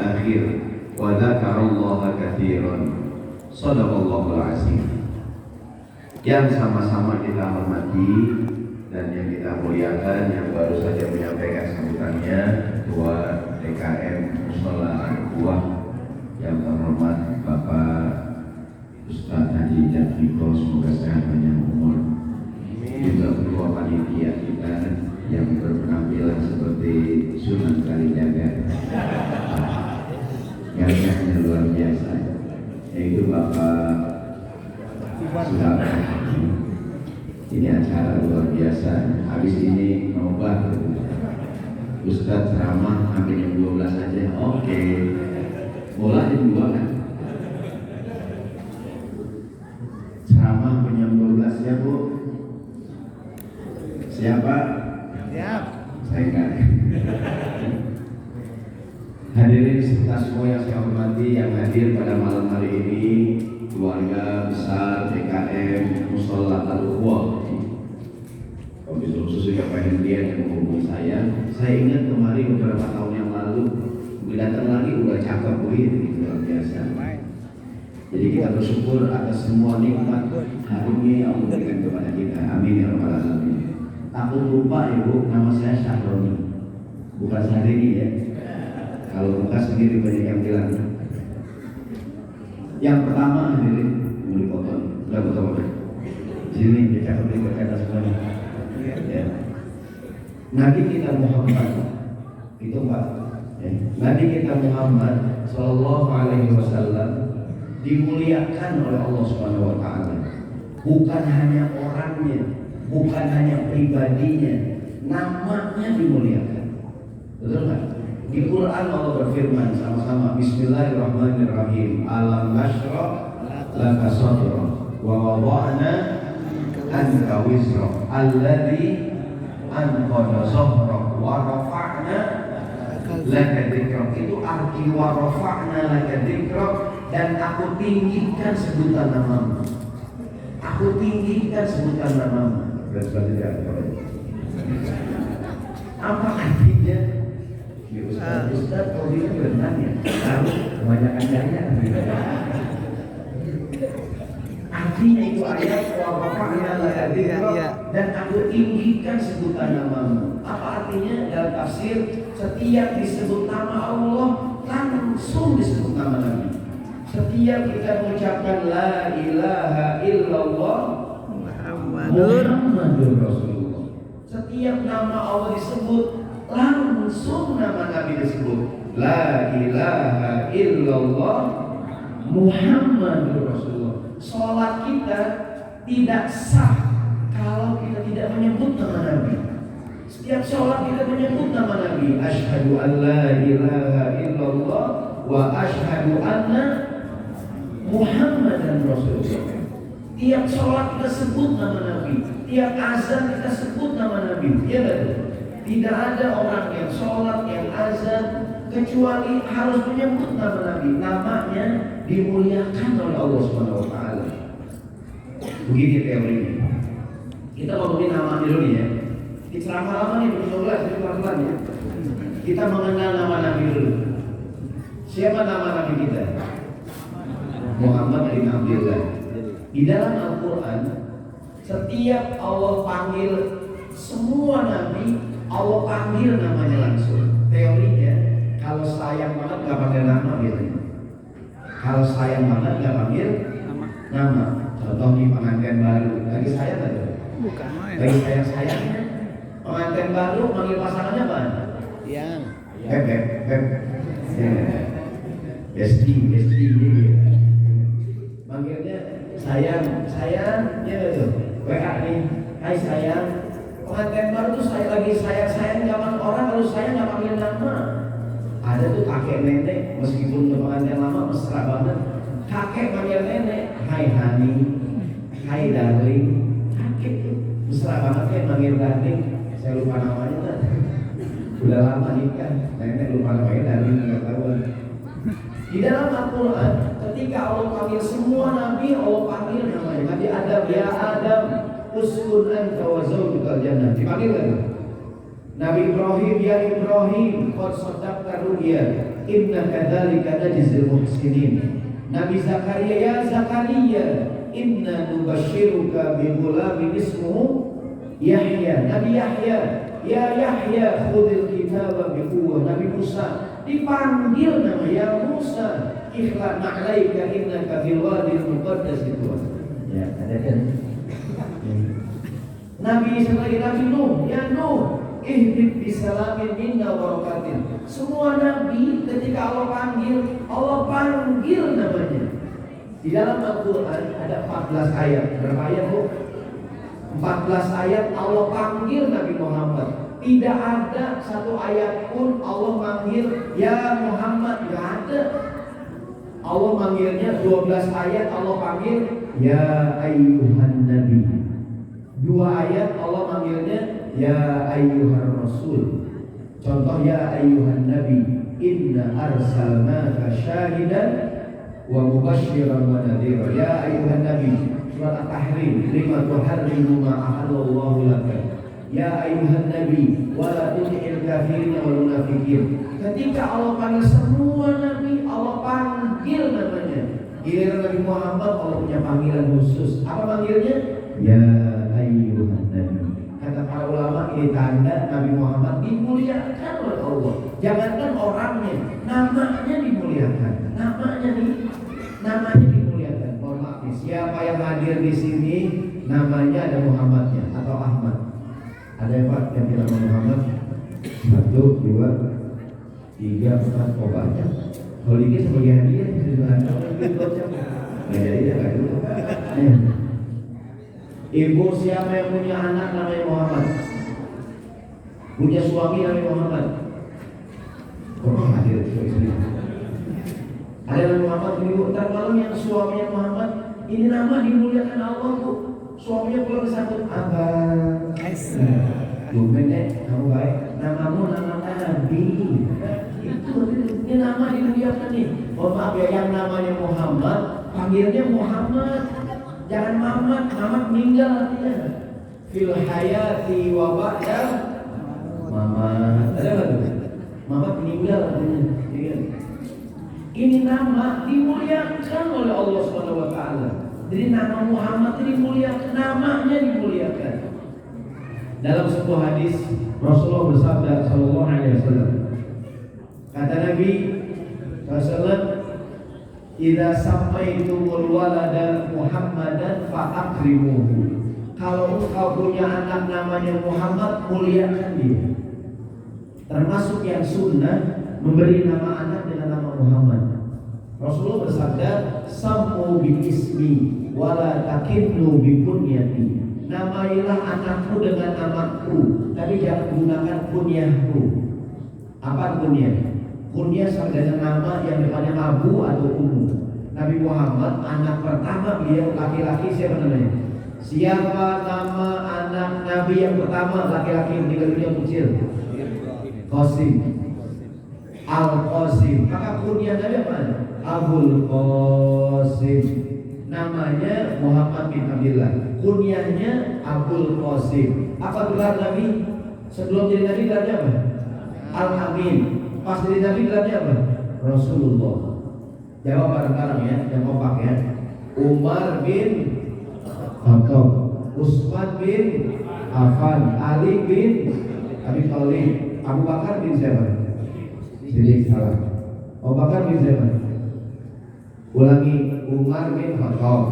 akhir wa dzakarallaha katsiran. Shadaqallahul azim. Yang sama-sama kita hormati dan yang kita muliakan, yang baru saja menyampaikan sambutannya Ketua DKM Mushola Al-Quwah yang terhormat Bapak Ustaz Haji Jafriko, semoga sehat panjang umur. Juga ketua panitia kita yang berpenampilan seperti Sunan Kalijaga, gagahnya luar biasa, yaitu Bapak Sudah. Ini acara luar biasa. Habis ini nobar Ustaz ceramah sampai jam 12 aja. Oke. Bola jam 2 kan? Ceramah sampai jam 12 ya Bu. Siapa? Siap. Saya enggak. Hadirin serta semua yang saya hormati, yang hadir pada malam hari ini, keluarga besar DKM Mushola Al-Quwah. Wabil khusus juga panitia yang menghubungi saya ingat kemarin beberapa tahun yang lalu, datang lagi udah cakep begini, luar biasa. Jadi kita bersyukur atas semua nikmat hari ini Allah berikan kepada kita. Amin ya rabbal alamin. Takut lupa Ibu, nama saya Syahroni, bukan Syahrini ya. Kalau buka sendiri banyak yang bilang. Yang pertama hadirin, mau dipotong, udah potong. Sini dicakap di kata semuanya. Ya. Nabi kita Muhammad itu Pak. Ya. Nabi kita Muhammad Sallallahu Alaihi Wasallam dimuliakan oleh Allah Subhanahu Wa Taala. Bukan hanya orangnya, bukan hanya pribadinya, namanya dimuliakan. Betul nggak? Di Quran Allah berfirman sama-sama, Bismillahirrahmanirrahim. Alam nashrah laka sadrak wa wada'na anka wizrak alladzi anqadha dhahrak wa rafa'na laka dzikrak. Itu arti wa rafa'na laka dzikrak, dan aku tinggikan sebutan namamu. Aku tinggikan sebutan namamu. Apa artinya? Ustaz, kalau dia benar ya, harus kebanyakan jaya. Artinya itu ayat dan aku tinggikan sebutan namamu. Apa artinya? Dalam tafsir, setiap disebut nama Allah langsung disebut nama Nabi. Setiap kita mengucapkan la ilaha illallah Muhammadur Rasulullah, setiap nama Allah disebut langsung nama Nabi disebut. La ilaha illallah Muhammadur Rasulullah. Salat kita tidak sah kalau kita tidak menyebut nama Nabi. Setiap salat kita menyebut nama Nabi. Asyhadu an la ilaha illallah wa asyhadu anna Muhammadan Rasulullah. Tiap salat kita sebut nama Nabi. Tiap azan kita sebut nama Nabi. Ya betul. Tidak ada orang yang sholat, yang azan kecuali harus menyebut nama Nabi. Namanya dimuliakan oleh Allah Subhanahu Wa Taala. Begini teorinya. Kita ngomongin nama dulu nih ya. Di ceramah lama nih bersolat, jadi pelan-pelan ya. Kita mengenal nama Nabi dulu. Siapa nama Nabi kita? Muhammad bin Abdullah. Di dalam Al-Quran, setiap Allah panggil semua Nabi, Allah panggil namanya langsung. Teorinya, kalau sayang banget gak panggil nama gitu. Kalau sayang banget gak panggil nama. Contoh nih pengantin baru, lagi sayang gak tuh? Bukan. Lagi sayang-sayangnya. Pengantin baru panggil pasangannya apa? Yang. Beb. Besti gitu. Panggilnya sayang, ya betul. WA nih, hai sayang. Pengantin baru tuh saya lagi sayang zaman orang, kalau sayang nggak panggil nama. Ada tuh kakek nenek, meskipun pengantin lama mesra banget. Kakek panggil nenek, hai honey, hai darling. Kakek tuh mesra banget ya panggil darling. Saya lupa namanya kan. Udah lama nikah, nenek lupa namanya darling, nggak tahu. Di dalam Al-Quran, ketika Allah panggil semua nabi, Allah panggil namanya. Nabi Adam, ya Adam, uskun anta wa zawjukal jannah. Dipanggil kan? Nabi Ibrahim, ya Ibrahim, qad saddaqta ru'ya. inna kadzalika najzil muhsinin. Nabi Zakaria, ya Zakaria, inna nubashiruka bi ghulamin ismuhu Yahya. Nabi Yahya, ya Yahya khudil kitaba bi quwwah. Nabi Musa dipanggil nama ya Musa, ikhla na'laika innaka fil wadil muqaddas itu. Ya, ada kan. Nabi sebagai Nabi Nuh, ya Nuh, ihdib bisalamin minna warakatin. Semua Nabi ketika Allah panggil namanya. Di dalam Al-Quran ada 14 ayat. Berapa ayat bu? 14 ayat Allah panggil Nabi Muhammad. Tidak ada satu ayat pun Allah panggil ya Muhammad, tidak ada. Allah panggilnya 12 ayat Allah panggil ya ayyuhan nabi. 2 ayat Allah panggilnya ya ayyuhar rasul. Contoh ya ayyuhan nabi, inna arsalnaka syahidan wa mubasysyiran wa nadhira. Ya ayyuhan nabi, surat At-Tahrim, lima tuharrimu ma ahallallahu laka. Ya ayyuhan nabi, wa la tuti'il kafirin wal munafiqin. Ketika Allah panggil semua nabi, Allah panggil namanya. Giliran Nabi Muhammad Allah punya panggilan khusus. Apa panggilnya? Ya ayyuhan nabi. Kata para ulama, ini tanda Nabi Muhammad dimuliakan oleh Allah. Jangankan orangnya, namanya dimuliakan. Namanya dimuliakan. Mohon maaf, siapa yang hadir di sini namanya ada Muhammadnya atau Ahmad? Ada yang Pak yang bilang Muhammad? 1, 2, 3, 4, oh banyak. Kalau dikit sebagai hadiah sudah ada. Jadi dia nggak dulu. Ibu siapa yang punya anak namanya Muhammad? Punya suami namanya Muhammad? Oh hadir istri. Ada yang Muhammad ibu. Ntar malam yang suaminya Muhammad, ini nama dimuliakan Allah bu. Suaminya pulang satu abang. Bukan kamu baik. Namamu nama Nabi. Itu ini nama dimuliakan nih. Oh maaf ya, yang namanya Muhammad panggilnya Muhammad. Jangan Mamat meninggal artinya. Fil hayati wa ba'da Mamat. Ada nggak tuh? Mamat meninggal artinya. Ini nama dimuliakan oleh Allah Subhanahu wa taala. Jadi nama Muhammad dimuliakan, namanya dimuliakan. Dalam sebuah hadis Rasulullah bersabda sallallahu alaihi wasallam. Kata Nabi sallallahu idza sammaitumul walada Muhammadan fa'akrimuhu. Kalau engkau punya anak namanya Muhammad, muliakan dia. Termasuk yang sunnah memberi nama anak dengan nama Muhammad. Rasulullah bersabda, sammu bi ismi wala takinnu bi kunyati. Namailah anakku dengan namaku, tapi jangan gunakan kunyahku. Apa kunyah? Kunyah sama dengan nama yang depannya Abu atau Ummu. Nabi Muhammad anak pertama beliau laki-laki, siapa namanya? Siapa nama anak Nabi yang pertama laki-laki yang meninggal dunia kecil? Qasim. Al-Qasim. Maka kunyah Nabi apa? Abul Qasim. Namanya Muhammad bin Abdullah. Kunyahnya Abul Qasim. Apa gelar Nabi? Sebelum jadi Nabi gelarnya apa? Al-Amin. Pas jadi Nabi gelarnya apa? Rasulullah. Jawab bareng-bareng ya, yang kompak ya. Umar bin Khattab, Utsman bin Affan, Ali bin Abi Thalib, Abu Bakar bin siapa? Jadi salah. Abu Bakar bin siapa? Ulangi, Umar bin Khattab,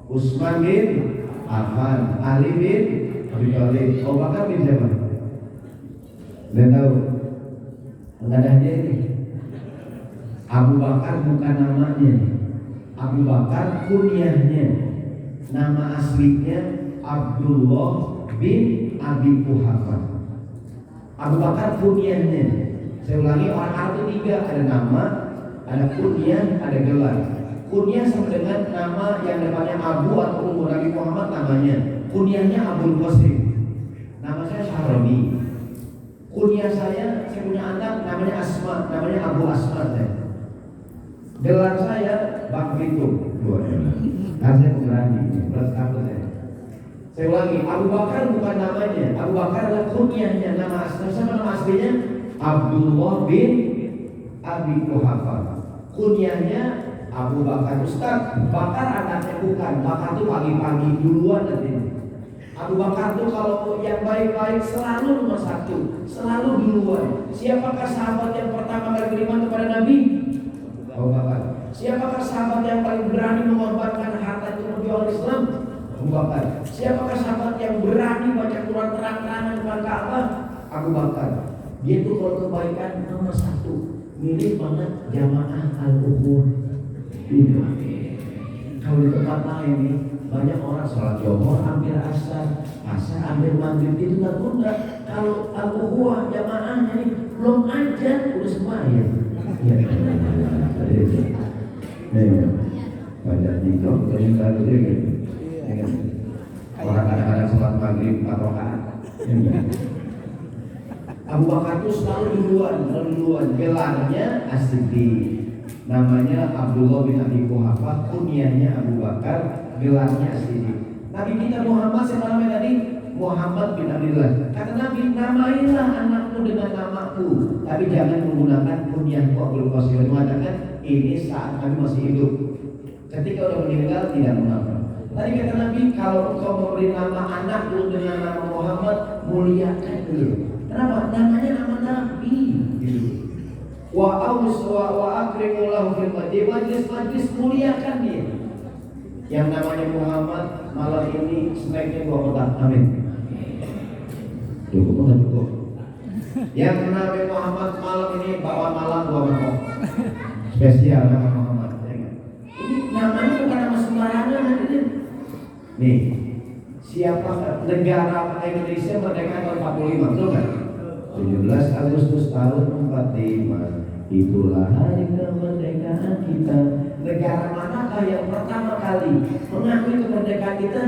Utsman bin Affan, Ali bin Abi Thalib, Abu Bakar bin siapa? Tidak tahu. Enggak ada dia ini. Abu Bakar bukan namanya. Abu Bakar kunyahnya. Nama aslinya Abdullah bin Abi Quhafah. Abu Bakar kunyahnya. Saya ulangi, orang Arab itu 3, ada nama, ada kunyah, ada gelar. Kunyah sama dengan nama yang depannya Abu atau Ummu. Nabi Muhammad namanya. Kunyahnya Abul Qasim. Nama saya Syahromi. Kunyah saya punya anak namanya Asma, namanya Abu Asma saya. Gelar saya Bakritum. Karena saya pemberani, saya ulangi, Abu Bakar bukan namanya. Abu Bakar adalah kunyahnya, nama aslinya. Sama nama aslinya Abdullah bin Abi Quhafah. Kunyahnya Abu Bakar. Ustaz, Bakar anaknya bukan. Bakar tuh pagi-pagi duluan nanti. Abu Bakar tuh kalau yang baik-baik selalu nomor satu, selalu duluan. Siapakah sahabat yang pertama kali beriman kepada Nabi? Abu Bakar. Siapakah sahabat yang paling berani mengorbankan harta untuk memperjuangkan Islam? Abu Bakar. Siapakah sahabat yang berani baca Quran terang-terangan depan Ka'bah? Abu Bakar. Dia tuh kalau kebaikan nomor satu. Mirip banget jamaah al-ukhuwah. Kalau di tempat lain nih banyak orang sholat Johor ambil asar ambil maghrib itu nggak tunda. Kalau al-ukhuwah jamaahnya nih belum aja udah sembahyang. Ya, banyak tiktok ternyata gitu. Orang kadang-kadang sholat maghrib 4 rakaat. Abu Bakar itu selalu duluan. Gelarnya As-Siddiq. Namanya Abdullah bin Abi Quhafah, kunyahnya Abu Bakar, gelarnya As-Siddiq. Nabi kita Muhammad siapa namanya tadi? Muhammad bin Abdullah. Kata Nabi, namailah anakmu dengan namaku, tapi jangan menggunakan kunyahku Abdul Qasim. Mengatakan ini saat kami masih hidup. Ketika udah meninggal tidak mengapa. Tadi kata Nabi, kalau engkau memberi nama anakmu dengan nama Muhammad, muliakan dulu. Kenapa? Namanya nama Nabi. Gitu. Wa akrimu lahu fil majlis muliakan dia. Yang namanya Muhammad malam ini snacknya 2 kotak. Amin. Cukup atau cukup? Yang namanya Muhammad malam ini bawa malam 2 mangkok. Spesial nama Muhammad. Ini namanya bukan nama sembarangan ini. Nih, siapa negara Indonesia merdeka tahun 45, betul nggak? 17 Agustus tahun 45. Itulah hari kemerdekaan kita. Negara manakah yang pertama kali mengakui kemerdekaan kita?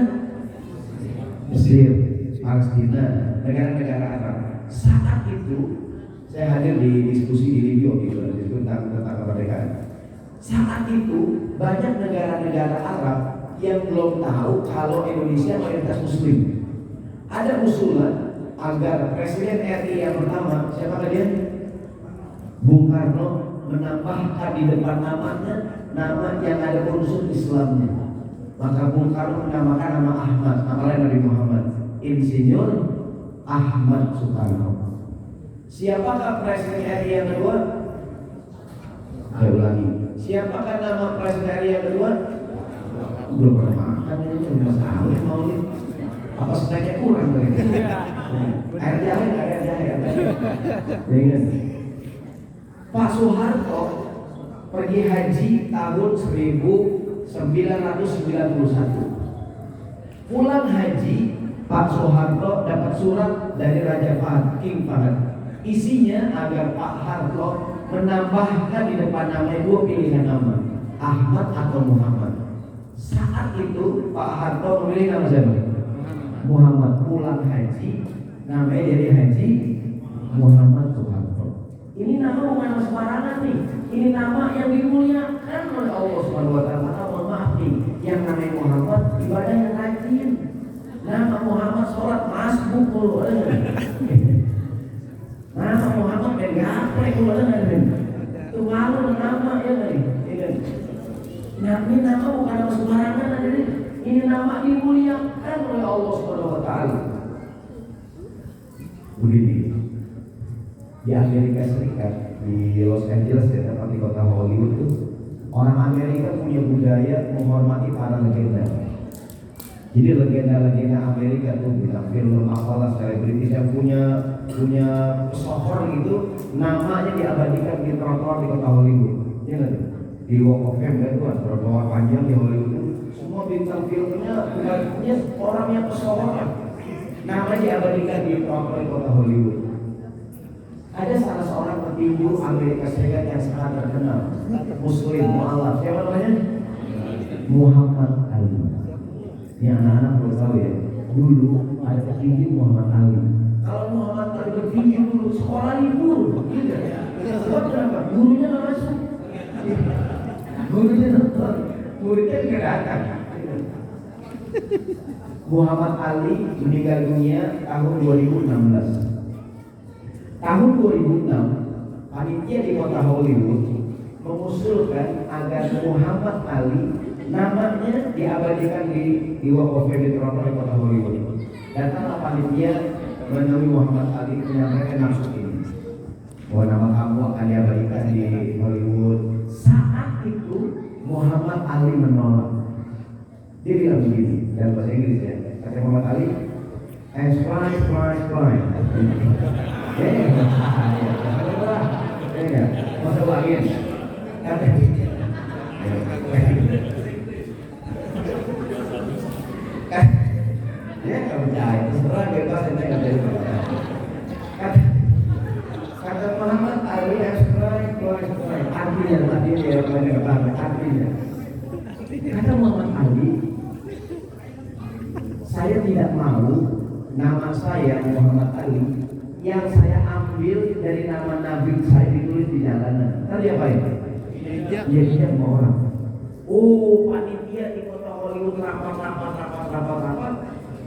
Mesir, Palestina, negara-negara Arab. Saat itu saya hadir di diskusi di Libya gitu, tentang kemerdekaan. Saat itu banyak negara-negara Arab yang belum tahu kalau Indonesia mayoritas Muslim. Ada usulan agar Presiden RI yang pertama, siapa dia? Bung Karno, menambahkan di depan namanya nama yang ada unsur Islamnya. Maka Bung Karno menamakan nama Ahmad, nama lain Nabi Muhammad, Insinyur Ahmad Soekarno. Siapakah Presiden RI yang kedua? Saya ulangi. Siapakah nama Presiden RI yang kedua? Belum pernah makan ini, belum tahu mau ini. Apa sebenarnya kurang dari itu? Air jahe. Dengan Pak Soeharto pergi haji tahun 1991. Pulang haji, Pak Soeharto dapat surat dari Raja Fahad, King Fahad. Isinya agar Pak Harto menambahkan di depan namanya 2 pilihan nama, Ahmad atau Muhammad. Saat itu Pak Harto memilih nama siapa? Muhammad. Pulang haji, namanya jadi Haji Muhammad Soeharto. Ini nama bukan nama sembarangan nih. Ini nama yang dimuliakan oleh Allah Subhanahu wa taala. Mohon maaf nih, yang namanya Muhammad ibadah yang rajin. Nama Muhammad sholat masbuk mulu. Nama Muhammad yang gaplek mulu itu malu nama ya nih. Nah, ini nama bukan nama sembarangan jadi ini nama dimuliakan oleh Allah Subhanahu wa taala. Begini. Di Amerika Serikat, di Los Angeles ya, tempat di kota Hollywood itu, orang Amerika punya budaya menghormati para legenda. Jadi legenda-legenda Amerika tuh bintang film, apalah selebritis yang punya pesohor gitu, namanya diabadikan di trotoar di kota Hollywood. Ya nggak? Di Walk of Fame kan tuh ada trotoar panjang di Hollywood itu, semua bintang filmnya punya orang yang pesohor, namanya diabadikan di trotoar di kota Hollywood. Ada salah seorang petinju Amerika Serikat yang sangat terkenal, Muslim, mu'alaf. Siapa namanya? Muhammad Ali. Ini anak-anak perlu tahu ya. Dulu ada petinju Muhammad Ali. Kalau Muhammad Ali bertinju dulu, sekolah libur. Gitu ya. Sebab kenapa? Gurunya nggak masuk. Gurunya nonton, muridnya tidak datang. Muhammad Ali meninggal dunia tahun 2016. Tahun 2006 panitia di kota Hollywood mengusulkan agar Muhammad Ali namanya diabadikan di Walk of Fame di Toronto di kota Hollywood. Datanglah panitia menemui Muhammad Ali menyampaikan maksud ini, bahwa nama kamu akan diabadikan di Hollywood. Saat itu Muhammad Ali menolak. Dia bilang begini dalam bahasa Inggris ya, kata Muhammad Ali, "As fly, fly, fly." Masa bagian kata dia nggak percaya, setelah bebas dan nggak jadi percaya. Kata Muhammad Ali, "As fly, fly, fly." Artinya tadi dia banyak banget artinya. Kata Muhammad Ali, saya tidak mau nama saya Muhammad Ali yang saya ambil dari nama Nabi saya ditulis di jalanan. Tadi apa ya? Dia sama orang. Oh, panitia di kota Hollywood rapat.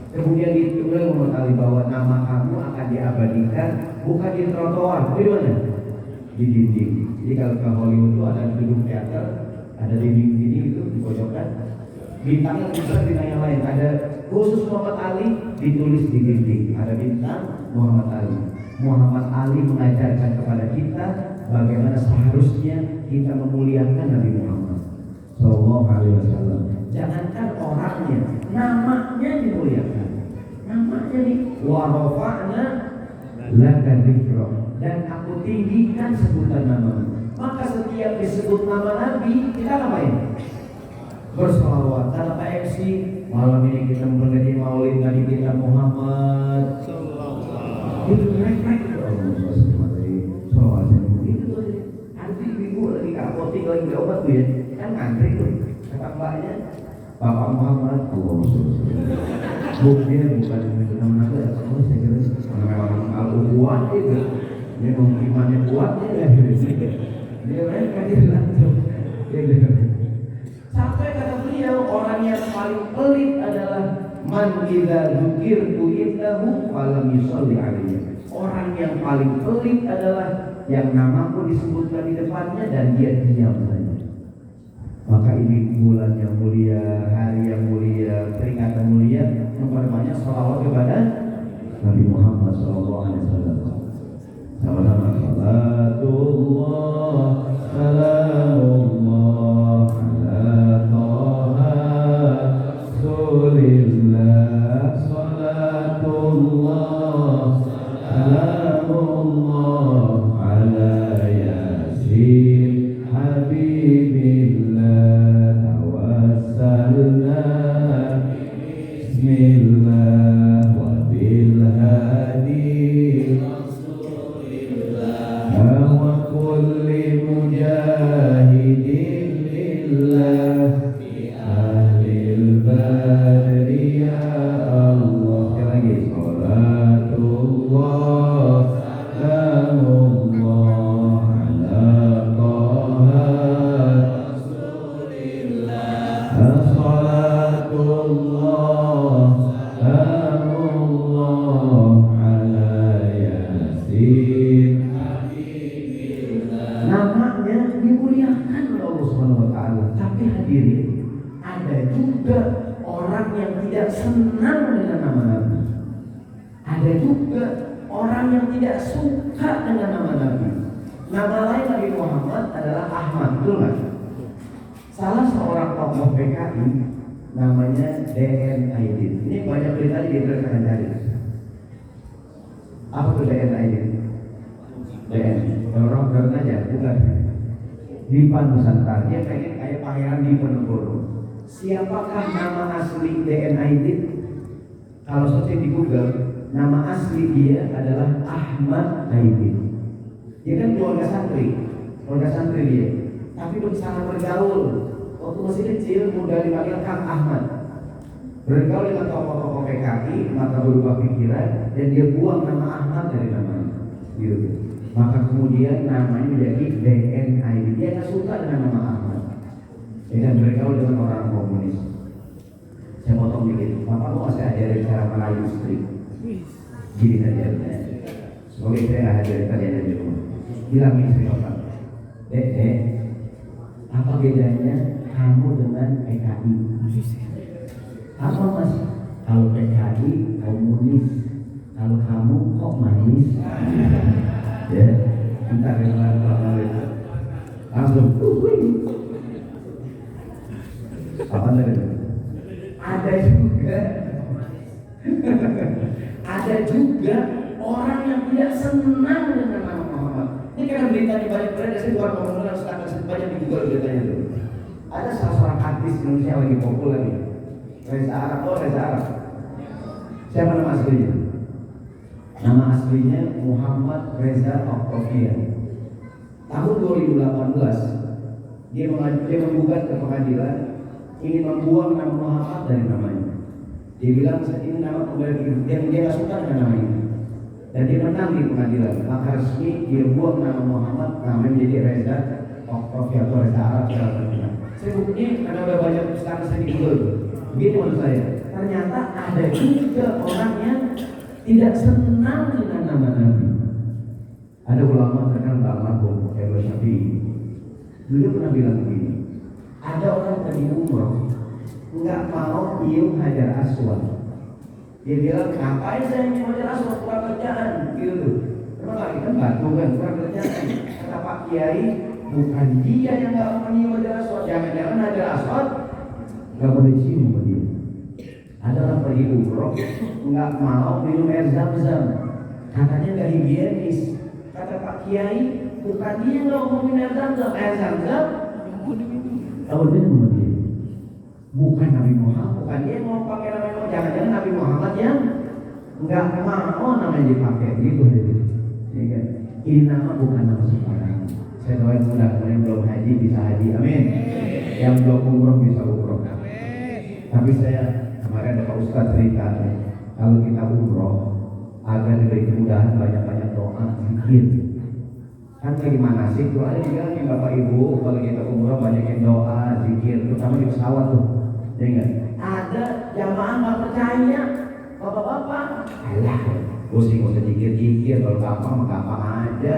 Kemudian ditulis Muhammad Ali bahwa nama kamu akan diabadikan bukan di trotoar, di mana? Di dinding. Jadi kalau ke Hollywood itu ada gedung teater, ada dinding itu di pojokan. Bintangnya bukan bintang yang lain. Ada khusus Muhammad Ali ditulis di dinding. Ada bintang Muhammad Ali. Muhammad Ali mengajarkan kepada kita bagaimana seharusnya kita memuliakan Nabi Muhammad Sallallahu Alaihi Wasallam. Jangankan orangnya, namanya dimuliakan. Namanya di warofa'na laka dzikra, dan aku tinggikan sebutan namamu. Maka setiap disebut nama Nabi kita ngapain? Bersolawat. Karena PFC malam ini kita memperingati Maulid Nabi kita Muhammad. Itu mereka nanti ibu lagi ke apotek lagi beli obat tuh ya, kan ngantri tuh. Kata mbaknya, Bapak Muhammad, bukan nama-nama ya, kalau saya kira orang al-Quran itu, dia imannya kuat ya, dia mereka dilanjut. Sampai kata beliau, orang yang paling pelit adalah man idza dzukirtu indahu falam yusalli alaihi. Orang yang paling pelit adalah yang namaku disebutkan di depannya dan dia diam saja. Maka ini bulan yang mulia, hari yang mulia, peringatan mulia, memperbanyak salawat kepada Nabi Muhammad SAW. Sama-sama. Salatullah, salamullah ala Taha Rasulillah. Salatullah, salamullah ala Yasin Habibillah. Tawassalna bismillah wa bil hadi wa kulli mujahidin lillah fi ahlil badri ya Allah. Sekali lagi, salatullah salamullah ala Taha Rasulillah. Salatullah salamullah ala Yasin. Namanya dimuliakan oleh Allah Subhanahu wa taala. Tapi hadirin, ada juga orang yang tidak senang dengan nama Nabi. Ada juga orang yang tidak suka dengan nama Nabi. Nama lain Nabi Muhammad adalah Ahmad, betul nggak? Salah seorang tokoh PKI namanya DN Aidin. Ini banyak berita di internet akan cari. Apa itu DN Aidin? DN, orang keren aja, bukan? Dipa Nusantara, dia pengen kayak Pangeran Diponegoro. Siapakah nama asli DN Aidin? Kalau searching di Google, nama asli dia adalah Ahmad Aidin. Dia kan keluarga santri dia. Tapi berusaha bergaul. Waktu masih kecil, muda dipanggil Kang Ahmad. Bergaul dengan tokoh-tokoh PKI, maka berubah pikiran dan dia buang nama Ahmad dari namanya. Gitu. Maka kemudian namanya menjadi DNID. Dia nggak suka dengan nama Ahmad. Dia bergaul dengan orang komunis. Saya potong dikit. Bapak mau saya ajarin cara merayu istri. Gini saja. Semoga saya nggak hadir tadi ada di rumah. bilang istri orang, dek, apa bedanya kamu dengan PKI? Apa mas? Kalau PKI komunis, kalau kamu kok manis? Ya, entar langsung. Apa tadi? Ada juga orang yang tidak senang dengan nama Muhammad. Ini karena berita di banyak berita, saya bukan ngomong harus akan banyak di Google beritanya itu. Ada salah seorang artis Indonesia lagi populer nih, Reza Arab. Siapa nama aslinya? Nama aslinya Muhammad Reza Octavian. Tahun 2018 dia menggugat ke pengadilan ingin membuang nama Muhammad dari namanya. Dia bilang ini nama kembali dia nggak suka dengan nama ini. Dan dia menang di pengadilan. Maka resmi dia buang nama Muhammad, namanya jadi Reza Octavian atau Reza Arab secara terkenal. Saya bukti karena udah banyak sekarang saya di Google. Begitu menurut saya. Ternyata ada juga orang yang tidak senang dengan nama Nabi. Ada ulama terkenal almarhum Syekh Syafi'i. Beliau pernah bilang begini. Ada orang tadi umroh nggak mau nyium Hajar Aswad. Dia bilang ngapain saya nyium Hajar Aswad, kurang kerjaan gitu. Memang lagi kan batu kan kurang kerjaan. Kata Pak Kiai bukan dia yang nggak mau nyium Hajar Aswad, jangan-jangan Hajar Aswad nggak boleh cium sama dia. Ada orang pergi umroh nggak mau minum air Zam-Zam, katanya nggak higienis. Kata Pak Kiai bukan dia nggak mau minum air Zam-Zam, tahu dia sama dia. Bukan Nabi Muhammad, bukan dia mau pakai Nabi Muhammad, jangan-jangan Nabi Muhammad yang nggak mau namanya dipakai gitu. Ini nama bukan nama sembarangan. Saya doain mudah-mudahan yang belum haji bisa haji, amin. Yang belum umroh bisa umroh. Tapi saya kemarin ada Pak Ustadz cerita, kalau kita umroh agar diberi kemudahan banyak-banyak doa, zikir. Kan bagaimana sih? Tuh ada juga nih Bapak Ibu kalau kita umroh banyakin doa, zikir, terutama di pesawat tuh. Ya enggak? Ada jamaah nggak percaya, bapak-bapak. Alah, pusing usah zikir, kalau gampang mah gampang aja.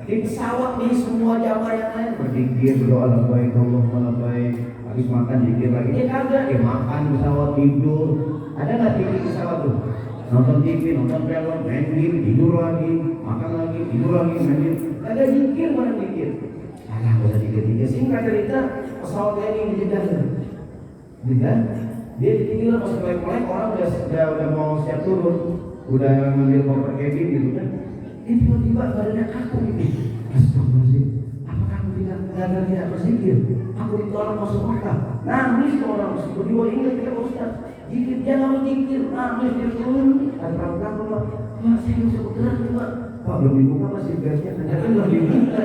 Di pesawat nih semua jamaah yang lain berzikir, berdoa labbaik Allahumma labbaik. Habis makan zikir lagi. Dia kagak, dia makan di pesawat tidur. Ada nggak TV di pesawat tuh? Nonton TV, nonton film, main game, tidur lagi, makan lagi, tidur lagi, main game. Ada zikir, mana zikir? Alah, nggak usah zikir. Singkat cerita, pesawat ini di Jeddah. Dia ditinggal pas mulai orang udah mau siap turun, udah ngambil koper cabin gitu kan. Tiba-tiba badannya kaku gitu. Astagfirullahaladzim, apa kamu tidak berzikir? Aku ditolak masuk Makkah. Nangis orang berdua ingat ya Ustaz. Zikir dia nggak mau zikir, nangis dia turun. Ada orang rumah, Mas saya bisa bergerak nih Pak. Pak belum dibuka masih gasnya, ternyata belum dibuka.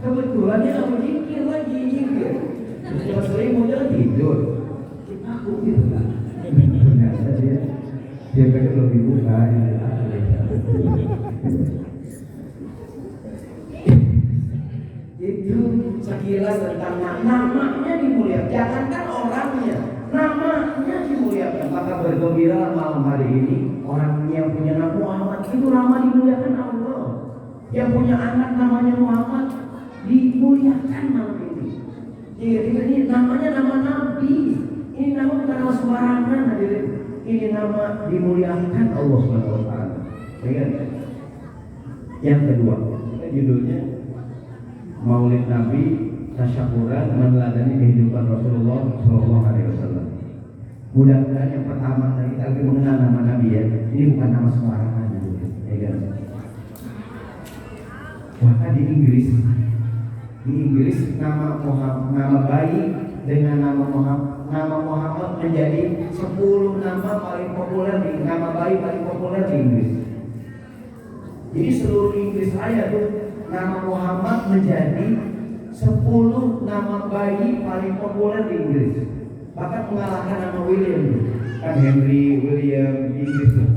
Kebetulan dia nggak mau zikir lagi. Pas sering mau jalan tidur. Aku gitu kan. Ternyata dia pengen lebih buka. Itu sekilas tentang namanya dimuliakan, jangankan orangnya, namanya dimuliakan. Maka bergembira malam hari ini orang yang punya nama Muhammad itu nama dimuliakan Allah. Yang punya anak namanya Muhammad dimuliakan malam ini. Jadi ini namanya nama Nabi. Ini nama bukan nama sembarangan hadirin. Ini nama dimuliakan Allah Subhanahu wa taala. Yang kedua, judulnya Maulid Nabi Tasyakuran meneladani kehidupan Rasulullah Sallallahu Alaihi Wasallam. Mudah-mudahan yang pertama kita lagi mengenal nama Nabi ya. Ini bukan nama sembarangan ya kan? Maka di Inggris nama bayi dengan nama Muhammad menjadi 10 nama paling populer nama bayi paling populer di Inggris. Jadi seluruh Inggris raya tuh nama Muhammad menjadi 10 nama bayi paling populer di Inggris. Bahkan mengalahkan nama William, kan Henry, William, Inggris tuh.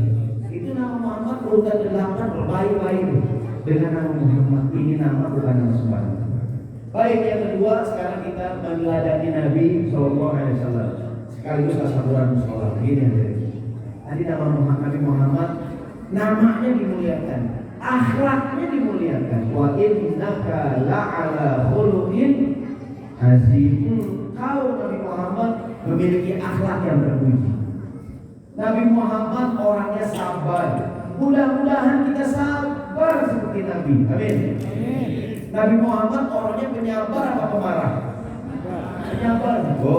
Itu nama Muhammad urutan 8 berbayi-bayi dengan nama Muhammad. Ini nama bukan nama sembarangan. Baik, yang kedua sekarang kita meneladani Nabi Sallallahu Alaihi Wasallam. sekaligus tasawuran musola. Begini aja. Tadi Nabi Muhammad namanya dimuliakan, akhlaknya dimuliakan. Wa innaka la'ala khuluqin azim. Kau Nabi Muhammad memiliki akhlak yang terpuji. Nabi Muhammad orangnya sabar. Mudah-mudahan kita sabar seperti Nabi. Amin. Nabi Muhammad orangnya penyabar apa pemarah? Penyabar. Bu,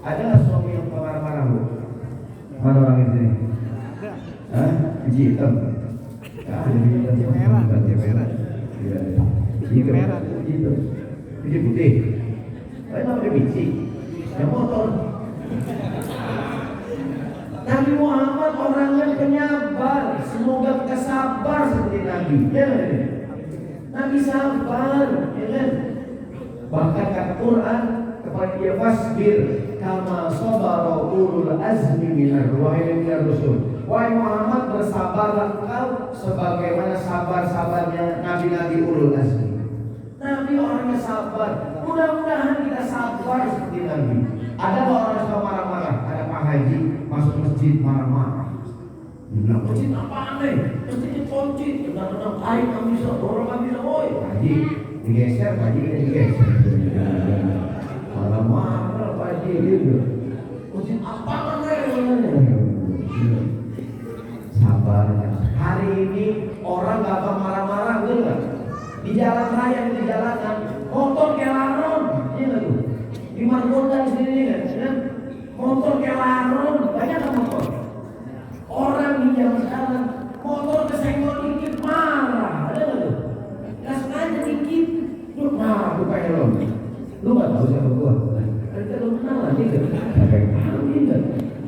ada nggak suami yang pemarah-marah, Bu? Mana orang ini? Hah? Biji hitam. Biji merah. Biji merah. Biji merah. Biji putih. Ada pakai biji. Yang motor. Nabi Muhammad orangnya penyabar. Semoga kita sabar seperti Nabi. Ya, Nabi sabar, ya kan? Bahkan kata Quran kepada dia fasbir kama sabara ulul azmi minar rusul. Wahai Muhammad, bersabarlah kau sebagaimana sabar-sabarnya nabi-nabi ulul azmi. Nabi orangnya sabar. Mudah-mudahan kita sabar seperti Nabi. Ada orang yang suka marah-marah. Ada Pak Haji masuk masjid marah-marah. Bilang masjid apaan nih? Masjid dikunci. Benar-benar air nggak bisa, orang nggak bisa. Woi, Haji digeser, Haji digeser. Marah-marah Pak Haji gitu. Masjid apaan nih? Sabar. Hari ini orang nggak apa marah-marah, betul nggak? Di jalan raya, di jalanan, motor kayak laron, iya nggak tuh? Di Margonda di sini kan, motor kayak laron, banyak kan motor. Orang di zaman sekarang, motor kesenggol dikit marah, ada nggak tuh? Nggak sengaja dikit, lu marah, lu kayak lo. Lu nggak tahu siapa gua? Kita lu kenal lah, gitu. Kayak tahu gitu.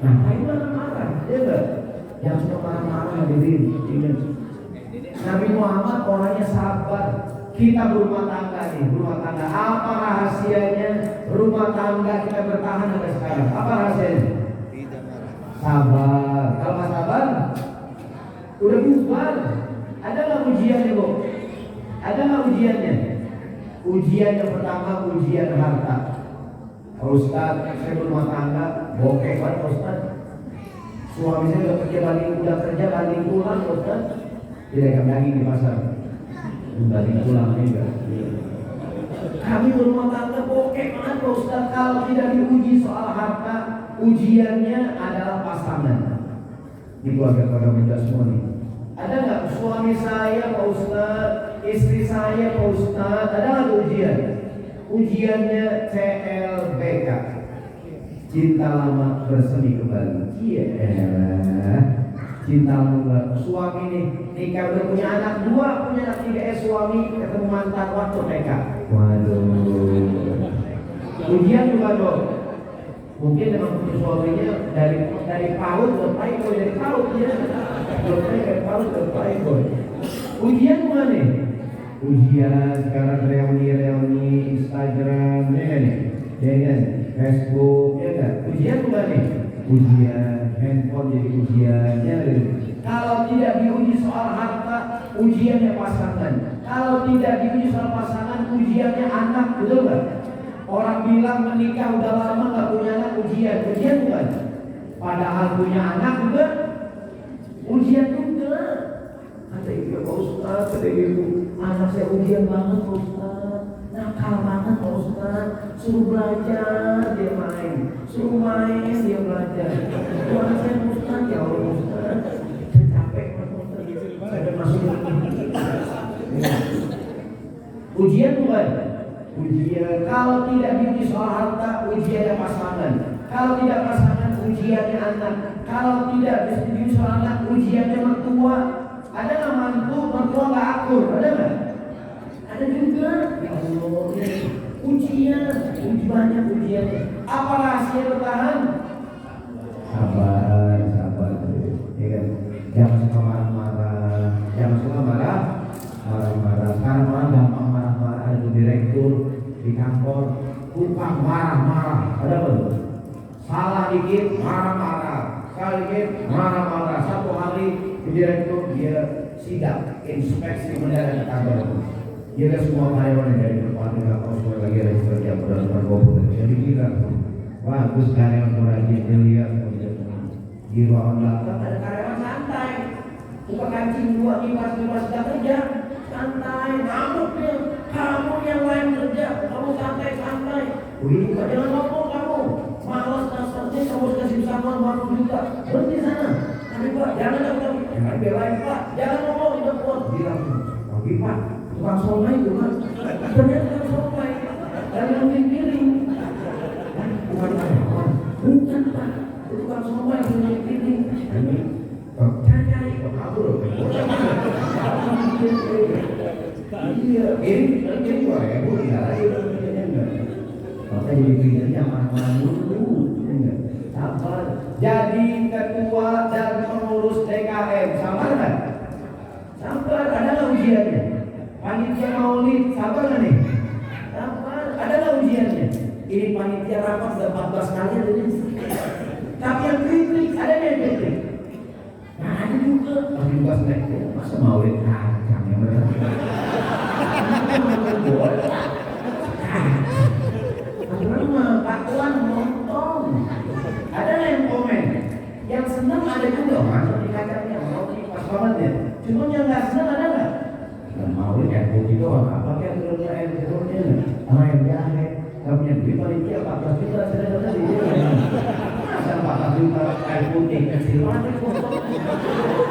Nah, kayak marah-marah, ya nggak? Yang suka marah-marah hadirin, ingat. Nabi Muhammad orangnya sabar. Kita berumah tangga nih, rumah tangga. Apa rahasianya rumah tangga kita bertahan sampai sekarang? Apa rahasianya? Sabar. Kalau nggak sabar, udah bubar. Ada nggak ujiannya, Bu? Ada nggak ujiannya? Ujian yang pertama ujian harta. Ustaz, saya berumah tangga, bokeh banget Ustaz. Suami saya udah kerja balik pulang Ustaz. Tidak daging di pasar. Balik pulang juga. Kami berumah tangga bokeh banget Pak Ustaz. Kalau tidak diuji soal harta, ujiannya adalah pasangan. Ini keluarga muda semua nih. Ada nggak suami saya Pak Ustaz, istri saya Pak Ustaz, ada nggak ujian? Ujiannya CLBK, cinta lama bersemi kembali. Iya. Cinta lama. Suami nih nikah udah punya anak 2, punya anak 3, suami ketemu mantan waktu TK. Waduh. Ujian juga dong. Mungkin memang punya suaminya dari PAUD ke playboy, dari PAUD ya. Dari PAUD ke playboy. Ujian bukan nih? Ujian sekarang reuni Instagram ya nih, ya kan? Facebook ya kan? Ujian bukan nih? Ujian handphone jadi ujiannya. Kalau tidak diuji soal harta, ujiannya pasangan. Kalau tidak diuji soal pasangan, ujiannya anak, betul nggak? Orang bilang menikah udah lama nggak punya anak, ujian bukan? Padahal punya anak juga ujian juga. Kata ibu Pak Ustaz, kata ibu, anak saya ujian banget Pak Ustaz, nakal banget Pak Ustaz, suruh belajar dia main, suruh main dia belajar. Tuhan saya Ustaz, ya Allah Ustaz, saya capek Pak Ustaz, saya masuk ujian bukan? Ujian. Kalau tidak diuji soal harta, ujiannya pasangan. Kalau tidak pasangan, ujiannya anak. Kalau tidak diuji soal anak, ujiannya mertua. Ada nggak mertua nggak akur? Ada nggak? Ada juga. Ya Allah, ujian, banyak ujian. Apa rahasia bertahan? Sabar, ya kan? Jangan suka marah-marah, jangan suka marah-marah. Sekarang orang gampang marah-marah. Ada direktur di kantor, tukang marah-marah. Ada apa tuh? Salah dikit marah-marah, salah dikit marah-marah. Satu hari direktur dia sidak inspeksi mendadak kantor. Dia lihat semua karyawan yang dari depan dengan semua lagi ada kerja berdasarkan komputer. Jadi gila, bagus karyawan rajin dilihat di ruangan belakang ada karyawan santai, buka kancing dua kipas sudah kerja santai, ngamuk dia, kamu yang lain kerja, kamu santai. Wih, jangan ngomong kamu, malas nasabnya kamu kasih sama baru juga, berhenti sana. Tapi Pak, jangan belain Pak, jangan ngomong itu Pak. Bilang, tapi Pak, tukang somai itu Pak, ternyata tukang somai, dan yang piring. Bukan Pak, tukang somai yang piring. Cari kabur. Iya, ini gua ya, gua tidak lagi. Maka jadi piringnya mana dulu, sabar. Jadi ketua dan pengurus TKM, sabar kan? Sabar, ada nggak ujiannya? Panitia maulid, sabar nggak nih? Sabar, ada nggak ujiannya? Ini panitia rapat sudah 14 kali ada nih. Tapi yang kritik, ada yang kritik? Nah ada juga. Tapi juga sebenarnya, masa maulid kacang yang mereka? Pak Tuan nonton. Ada yang komen, yang senang ada juga masuk di kacangnya, mau pas banget ya. Cuma yang nggak senang ada nggak? Nggak mau ya, begitu apa kayak turunnya air air jahe, nggak punya duit panitia 14 juta sudah di dia. Masa 14 juta air putih kecil mati kok.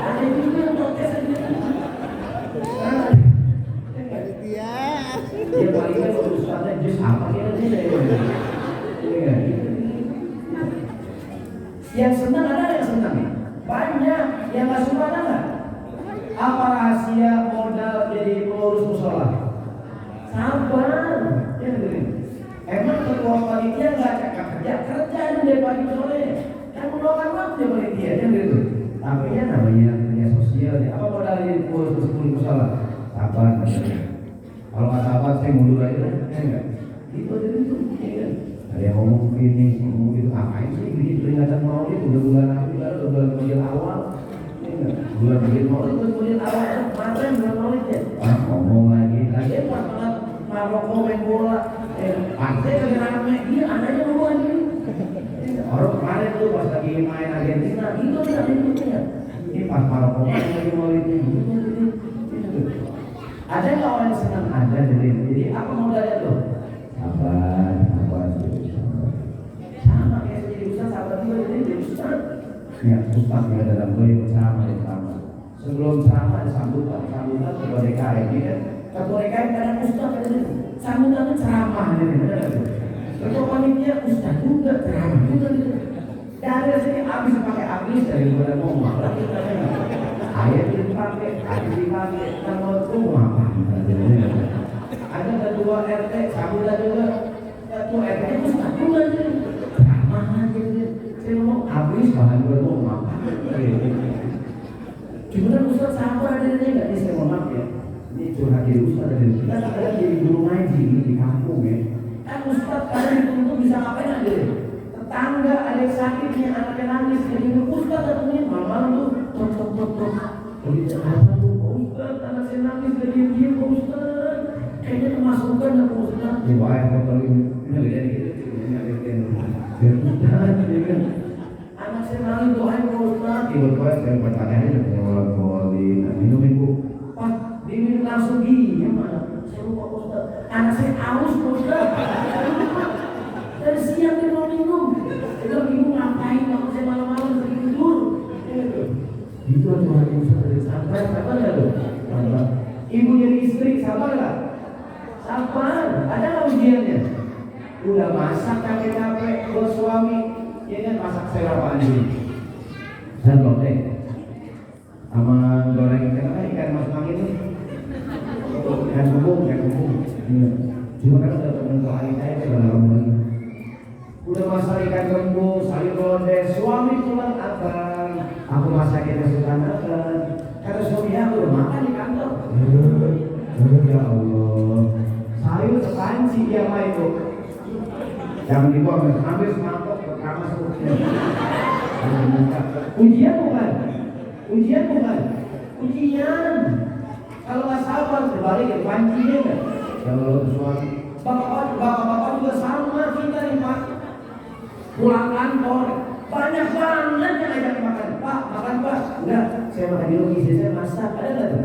Ada juga yang protes aja. Dia palingnya urusannya jus apa kira-kira. Yang senang ada yang senang nih? Banyak. Yang nggak suka ada nggak? Apa rahasia modal jadi pengurus musola? Sabar. Ya, emang ketua panitia nggak kerja dari pagi ke sore. Kan meluangkan waktu ya panitia kan gitu. Tapi ya namanya dunia sosial ya. Apa modal jadi pengurus musola? Sabar. Kalau nggak sabar saya mundur aja lah. Ya enggak? Itu aja itu. Ada yang ngomong ini, ngomong itu ngapain sih? Ini peringatan maulid udah bulan awal. Bulan awal kemarin bulan maulid ya. Ngomong lagi pas banget Maroko main bola. Pantai lagi rame, dia anaknya ngomong lagi. Orang kemarin tuh pas lagi main Argentina, itu ada ikutnya. Ini pas Maroko main lagi maulidnya. Ada nggak orang yang senang? Ada jadi apa modalnya tuh? Sabar. Sama kayak jadi ustaz, sabar juga jadi ustaz. Ya, ustaz juga dalam beliau sama. Sebelum ceramah ada sambutan ketua DKM ini kan. Ketua DKM kadang ustaz ada sambutannya ceramah ketua panitia ustaz juga ceramah juga gitu. Dari sini habis pakai habis dari mulai ngomong lagi ayat dipakai, hadis dipakai, nama rumah apa? Ada ketua RT sambutan juga. Ketua RT ustaz juga jadi ceramah aja saya ngomong habis bahan gue ngomong apa? Cuma ustaz sabar ada nggak nih saya mohon maaf ya. Ini curhat dari ustaz dari kita kadang jadi guru ngaji di kampung ya. Kan ustaz kadang dituntut bisa ngapain aja? Tetangga ada yang sakitnya anaknya nangis jadi ustaz datangnya malam tuh tok. Jadi apa tuh? Ustaz anak saya nangis jadi dia ustaz. Kayaknya kemasukan ya ustaz. Di bawah kalau ini beda dikit ini ada yang biar ustaz kan. Anak saya nangis doain ustaz. Tiba-tiba saya bertanya aja minumin bu. Pak, diminum langsung gini mana? Saya lupa ustaz. Anak saya aus ustaz. Dari siang dia mau minum. Dia bingung ngapain kalau saya malam-malam lagi tidur. Itu aja hati ustaz dari sabar ya loh. Ibu jadi istri sabar nggak? Sabar. Ada nggak ujiannya? Udah masak capek-capek buat suami. Ya kan masak sarapan ini. Dan lotek. Sama goreng ikan mas mangin nih. Ikan kembung. Cuma kan udah terbentuk hari saya sudah lama lagi. Udah masak ikan kembung, sayur lodeh, suami pulang akan. Aku masakin kesukaan akan. Kata suami aku udah makan di kantor. Ya Allah. Sayur sepanci dia mah itu. Jangan dibuang, ambil semangkok ke kamar semuanya. Ujian bukan. Kalau nggak sabar berbalik ke pancinya kan. Kalau suami, bapak juga sama kita nih pak. pulang kantor banyak banget yang ajak makan. Pak, makan Pak. Enggak, saya makan di rumah, istri saya masak. Ada nggak tuh?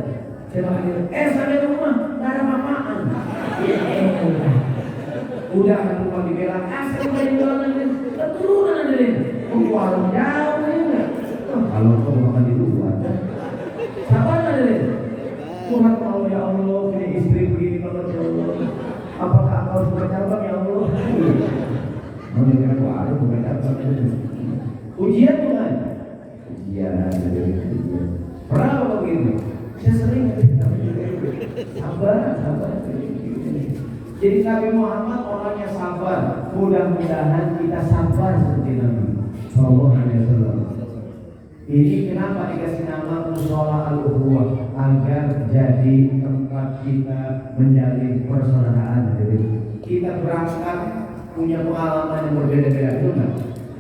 Saya makan di rumah. Sampai di rumah nggak ada apa-apaan. Udah rumah dibilang, saya udah jualan nanti keturunan nanti. Warung jauh ya. Kalau kau makan di rumah, sabar nanti. Tuhan mau ya Allah, punya istri begini banget ya Allah. Apakah kau suka cabang ya Allah? Mau dengar warung bukan cabang. Ujian bukan? Ujian. Pernah begitu? Saya sering sabar. Jadi Nabi Muhammad orangnya sabar. Mudah-mudahan kita sabar seperti Nabi Sallallahu Alaihi Wasallam. Ini kenapa dikasih nama Mushola Al-Ukhuwah, agar jadi tempat kita menjalin persaudaraan. Jadi kita berangkat punya pengalaman yang berbeda-beda, betul nggak?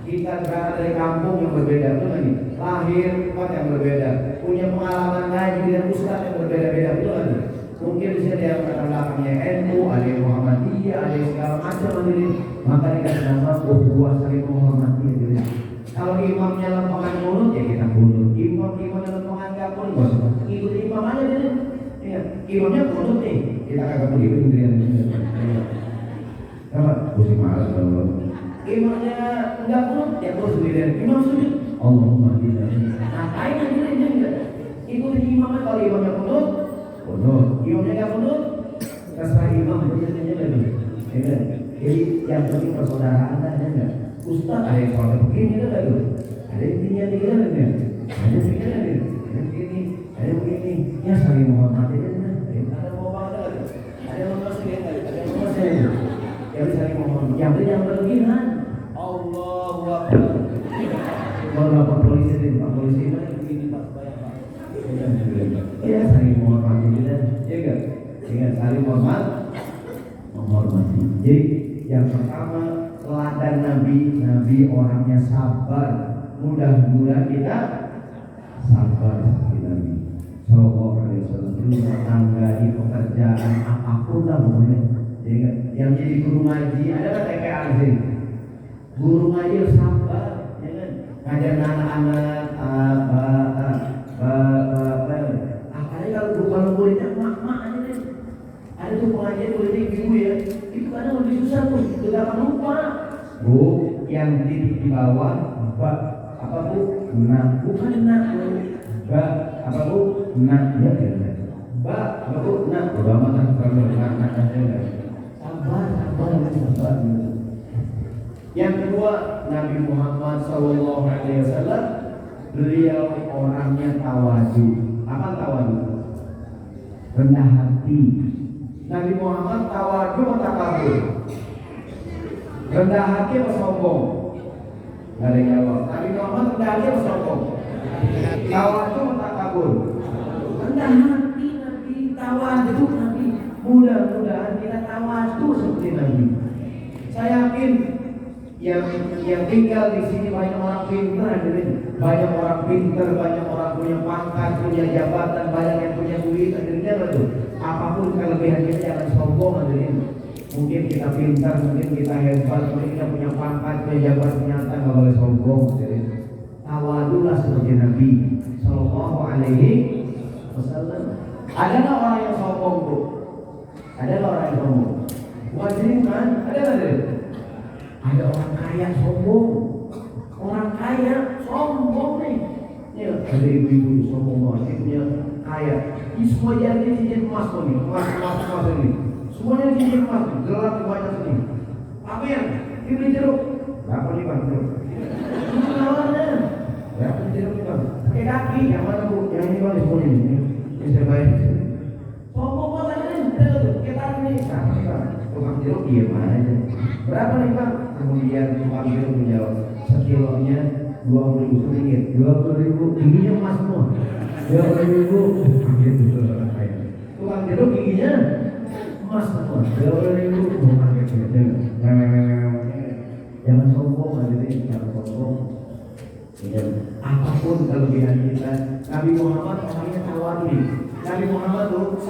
Kita berangkat dari kampung yang berbeda, betul nggak nih? Lahir tempat yang berbeda, punya pengalaman ngaji dan ustaz yang berbeda-beda, betul nggak? Mungkin di sini ada yang latar belakangnya NU, ada yang Muhammadiyah, ada yang segala macam ini. Maka dikasih nama ukhuwah saling menghormati. Jadi kalau imamnya lempangan mulut ya kita kunut. Imamnya lempangan nggak kunut, ikut imam aja deh. Ya, imamnya kunut nih, kita kagak pergi sendirian. Apa? Pusing malas kalau imamnya nggak kunut, ya terus sendirian. Imam sujud, Allahumma tidak. Ngapain aja enggak? Ikutin imamnya. Kalau imamnya kunut, imamnya nggak kunut, terserah imam aja lagi. Jadi yang penting persaudaraan ada enggak? Ustaz ada yang sholat begini kan tuh, ada yang tinggal ada yang begini, ada yang begini, ya saling menghormati kan? Ada mau bangga, ada yang mengasih, ada yang mengasih, yang saling menghormati, yang berlebihan. Allahu Akbar. Kalau lapor polisi deh, pak polisi mana begini pak, bayar pak. Ya saling menghormati kan? Ya enggak? Ingat saling menghormati. Jadi yang pertama, teladan Nabi orangnya sabar. Mudah-mudahan kita sabar seperti Nabi Sallallahu Alaihi Wasallam. Rumah tangga, di pekerjaan apapun lah pokoknya. Yang jadi guru ngaji ada kan TPA sih. Guru ngaji harus sabar, ya kan? Ngajar anak-anak apalagi kalau muridnya mak aja deh. Ada tuh pengajian muridnya ibu ya. Itu kadang lebih susah tuh, gampang lupa. Bu, yang di bawah, Mbak, apa bu? Nah, bukan nak, Mbak, apa bu? Nah, ya kan? Mbak, apa bu? Nah, udah makan kalau nak aja. Sabar. Yang kedua, Nabi Muhammad Sallallahu Alaihi Wasallam, beliau orangnya tawadu. Apa tawadu? Rendah hati. Nabi Muhammad tawadu atau takabur? Rendah hati atau sombong? Gak ada yang jawab. Nabi Muhammad rendah hati atau sombong? Tawadu atau takabur? Rendah hati Nabi, tawadu Nabi. Mudah-mudahan kita tawadu seperti Nabi. Saya yakin yang tinggal di sini banyak orang pintar, banyak orang pintar, banyak orang punya pangkat, punya jabatan, banyak yang punya duit, akhirnya betul. Apapun kelebihan kita jangan sombong, hadirin. Mungkin kita pintar, mungkin kita hebat, mungkin kita punya pangkat, punya jabatan, ternyata nggak boleh sombong, hadirin. Tawadulah seperti Nabi Sallallahu Alaihi Wasallam. Ada nggak orang yang sombong tuh? Ada nggak orang yang sombong? Wajirin kan? Ada nggak hadirin? Ada orang kaya sombong, orang kaya sombong nih. Ya, ada ibu-ibu sombong banget, punya kaya. Ini semua jadi cincin emas nih, emas ini. Semuanya cincin emas, gelar banyak ini. Apa yang dibeli jeruk? Berapa nih bang jeruk? Nawarnya, berapa jeruk nih bang? Pakai kaki, yang mana bu? Yang ini bang, semuanya ini. Ini saya bayar. Sombong banget ini, ada tuh. Kita ini, berapa nih bang? Tukang jeruk iya mana aja. Berapa nih bang? Kemudian tukang jeruk menjawab, sekilonya 20.000 ringgit. 20.000, giginya emas semua. 20.000, ambil betul orang kaya. Tukang jeruk giginya emas semua. 20.000, bukan kecil. Jangan sombong aja deh, jangan sombong. Apapun kelebihan kita, Nabi Muhammad orangnya tawadu. Nabi Muhammad tuh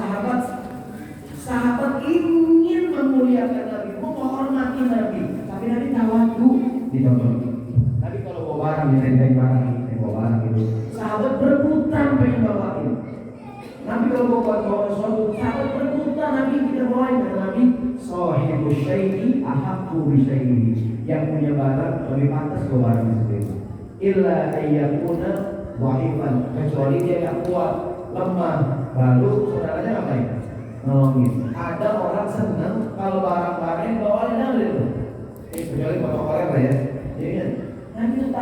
sahabat ingin memuliakan Nabi, menghormati Nabi, tapi Nabi tawadu. ditonton. Tapi kalau bawa barang, ditenteng barang, bawa barang itu, sahabat berebutan pengen bawain. Nabi kalau bawa sesuatu, sahabat berebutan, Nabi tidak bawain. Kata Nabi, sahibu syai'i ahaqqu bi syai'i. Yang punya barang lebih pantas bawa barang itu. Illa ayyakuna dha'ifan, kecuali dia yang kuat, lemah, baru saudaranya ngapain? Nolongin. Ada orang senang kalau barang-barangnya bawain Nabi itu. Kecuali fotokoler lah ya. Iya. Nabi itu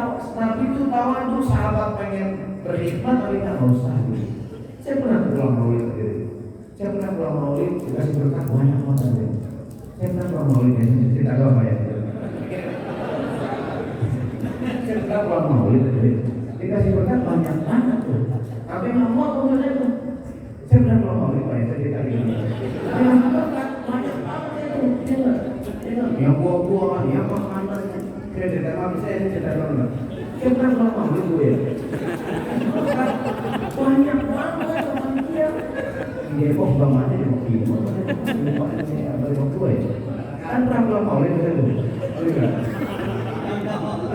tahu itu sahabat pengen berkhidmat tapi nggak usah. Saya pernah pulang maulid gitu. Saya pernah pulang maulid dikasih berkat banyak banget. Saya pernah pulang maulid ya, cerita apa ya? Saya pernah pulang maulid dikasih berkat banyak banget tuh. Tapi nggak mau kemudian itu. Saya pernah pulang maulid pak ya, saya cerita gini. Dikasih berkat banyak banget itu. Yang buah-buahan, yang makanan. Saya cerita apa? Saya cerita apa? Saya pernah pulang maulid tuh ya. Banyak banget teman dia. Di Depok banget di Depok Timur. Depok tua ya. Kan pernah pulang maulid itu.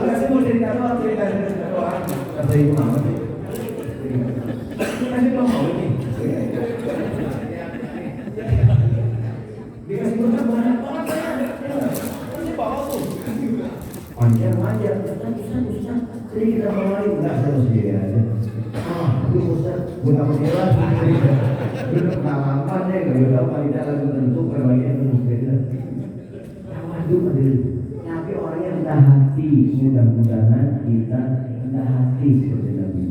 Saya mau cerita doa. Kata Ibu Muhammad. Kasih pulang maulid nih. Dikasih berkat banyak banget ya. Ini bawa tuh. Panjang aja. Susah. Jadi kita bawain enggak saya sendiri aja. Itu Ustaz, bukan menjelas. Itu pengalaman ya, kalau tahu kita lagu tentu perbagian muslim. Tawadhu adil. Nabi orangnya rendah hati. Mudah-mudahan kita rendah hati seperti Nabi.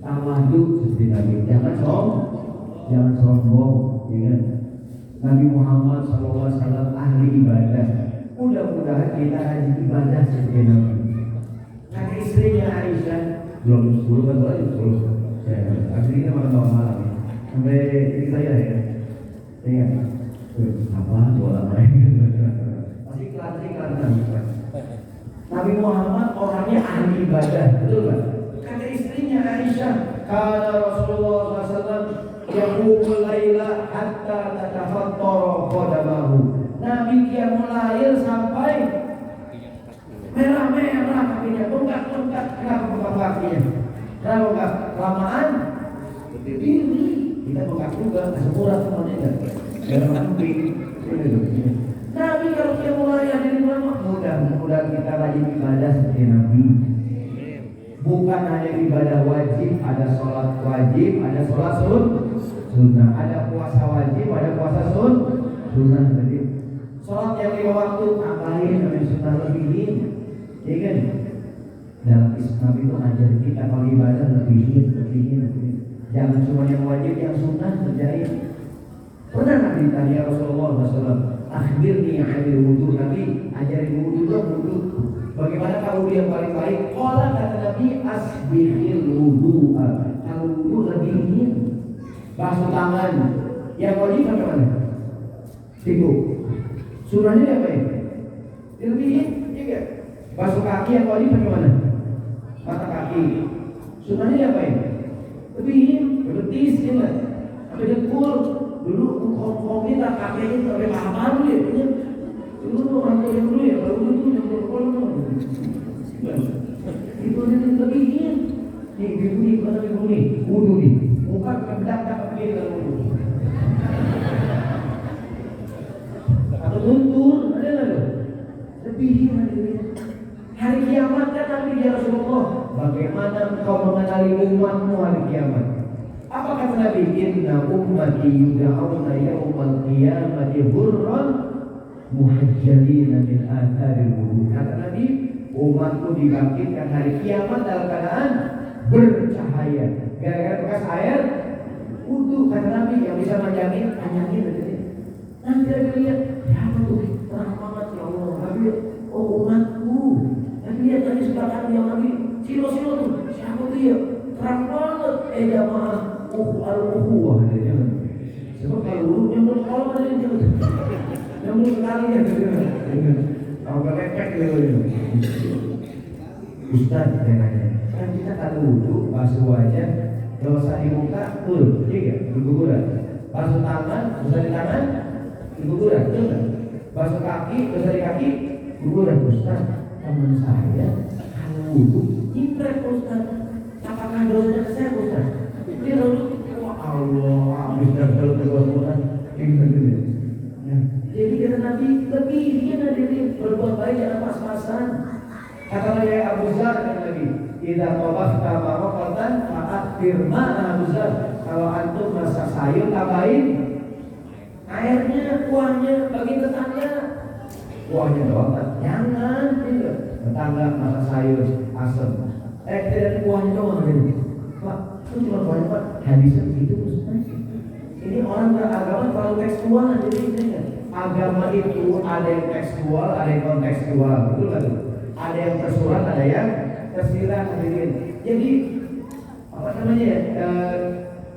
Tawadhu seperti Nabi. Jangan sombong. Ya. Nabi Muhammad SAW ahli ibadah. Mudah-mudahan kita ahli ibadah seperti Nabi. Kata istrinya Aisyah, belum 10 kan baru 10. Akhirnya malam sampai ini saya ya. Ingat apa bola main. Masih iklan. Nabi Muhammad orangnya ahli ibadah, betul kan? Kata istrinya Aisyah, kana Rasulullah SAW yaqumul laila hatta tatafattara qadamahu. Nabi qiyamul lail sampai merah-merah kakinya, bengkak-bengkak. Kenapa bengkak kakinya? Kenapa bengkak? Kelamaan ini kita bengkak juga, semurat semuanya enggak. Dalam kambing. Nabi kalau dia mulai ada di mana, mudah-mudahan kita rajin ibadah seperti Nabi. Bukan hanya ibadah wajib, ada sholat wajib, ada sholat sunnah, ada puasa wajib, ada puasa sunnah. Jadi sholat yang 5 waktu ngapain? Ada sunnah lebihin, ya kan? Dalam Islam itu ajar kita kalau ibadah lebihin. Jangan cuma yang wajib, yang sunnah kerjain. Pernah Nabi tanya Rasulullah SAW, akhbirni anil wudu. Nabi ajarin wudu dong, wudu. Bagaimana kalau dia paling baik? Qala kata Nabi, asbihil wudu. Kalau wudu lebihin. Basuh tangan. Yang wajib bagaimana? Siku. Sunnahnya apa ya? Lebihin, iya. Basuh kaki yang wajib bagaimana? Mata kaki. Sunnahnya apa ya? Lebihin, betis, ya. Sampai dengkul. Dulu kongkong kita kakeknya sampai paham dulu ya. Dulu orang tua yang dulu ya, baru dulu yang berkolong. Itu jadi lebihin. Nih, ibu nih, wudu nih. Muka bedak-bedak begini kalau wudu. Atau luntur, ada nggak tuh? Lebihin. Hari kiamat kan Nabi ya Rasulullah. Bagaimana engkau mengenali umatmu hari kiamat? Apa kata Nabi? Inna ummati yud'auna yawmal qiyamati hurran muhajjalina min atharil wudu. Kata Nabi, umatku dibangkitkan hari kiamat dalam keadaan bercahaya. Gara-gara bekas air wudu. Kata Nabi, yang bisa menjamin tanyakin aja. Nanti lagi lihat, siapa tuh? Terang banget ya Allah. Nabi, oh umatku. Nabi lihat tadi sebelah yang Nabi silo-silo tuh. Siapa dia? Terang banget. Jamaah al-ukhuwah. Sebab kalau dulu yang bersekolah ada yang sekali ya. Kalau berlepek gitu. Ustaz nanya, kan kita kalau wudu basuh wajah, dosa di muka, iya, berguguran. Basuh tangan, dosa di tangan, berguguran, betul kan? Basuh kaki, dosa di kaki, berguguran. Ustaz, teman saya kalau wudhu imprek Ustaz, apakah dosanya saya Ustaz? Dia lalu Allah, habis kalau terbuat imprek. Jadi kata Nabi, lebih dari berbuat baik jangan pas-pasan. Kata Nabi Abu Dzar kata Nabi, "Idza tabaqta marqatan fa'akhir ma'a Abu Dzar." Kalau antum masak sayur tambahin airnya, kuahnya bagi tetangga. Kuahnya doang, jangan gitu. Tetangga masak sayur asam. Dari kuahnya doang gitu. Pak, itu cuma kuahnya Pak. Hadisnya begitu Ustaz. Ini orang beragama terlalu tekstual, jadi ini agama itu ada yang tekstual, ada yang kontekstual, betul kan? Ada yang tersurat, ada yang tersirat. Jadi apa namanya ya?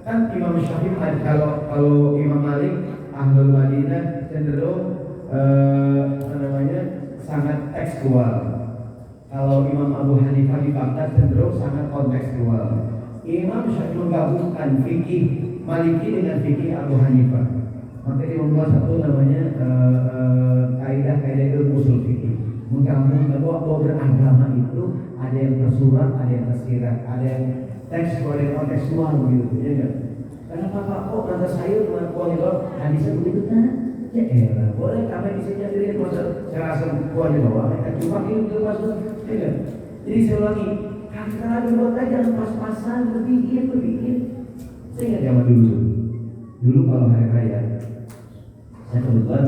Kan Imam Syafi'i kalau Imam Malik Ahlul Madinah cenderung sangat tekstual. Kalau Imam Abu Hanifah di Baghdad cenderung sangat kontekstual. Imam Syafi'i menggabungkan fikih Maliki dengan fikih Abu Hanifah. Maka dia membuat satu namanya kaidah ilmu usul fikih. Menggabung bahwa beragama itu ada yang tersurat, ada yang tersirat, ada yang tekstual, ada yang kontekstual begitu, ya enggak? Kenapa Pak kok kata sayur dengan kuah itu hadisnya begitu kan? Ya elah, boleh kami isinya diri masa saya rasa kuahnya bawah, kita cuma itu masuk, ya enggak? Jadi saya ulangi, kata buat aja jangan pas-pasan, lebihin. Saya ingat zaman dulu kalau hari raya, saya kebetulan